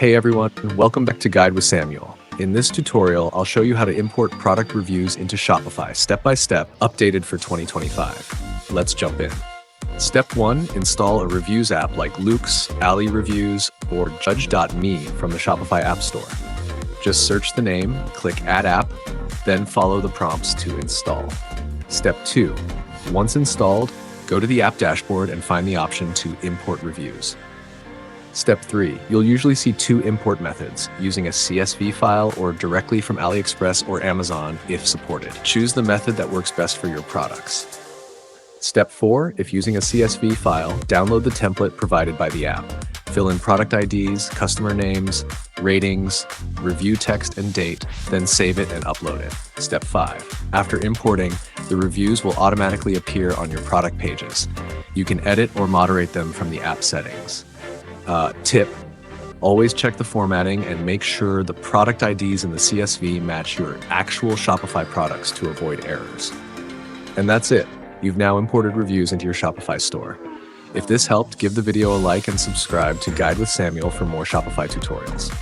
Hey everyone, welcome back to Guide with Samuel. In this tutorial, I'll show you how to import product reviews into Shopify step by step, updated for 2025. Let's jump in. Step 1, install a reviews app like Loox, Ali Reviews, or Judge.me from the Shopify App Store. Just search the name, click Add App, then follow the prompts to install. Step 2, once installed, go to the app dashboard and find the option to import reviews. Step 3, you'll usually see two import methods, using a CSV file or directly from AliExpress or Amazon if supported. Choose the method that works best for your products. Step 4, if using a CSV file, download the template provided by the app. Fill in product IDs, customer names, ratings, review text and date, then save it and upload it. Step 5, after importing, the reviews will automatically appear on your product pages. You can edit or moderate them from the app settings. Tip, always check the formatting and make sure the product IDs in the CSV match your actual Shopify products to avoid errors. And that's it. You've now imported reviews into your Shopify store. If this helped, give the video a like and subscribe to Guide with Samuel for more Shopify tutorials.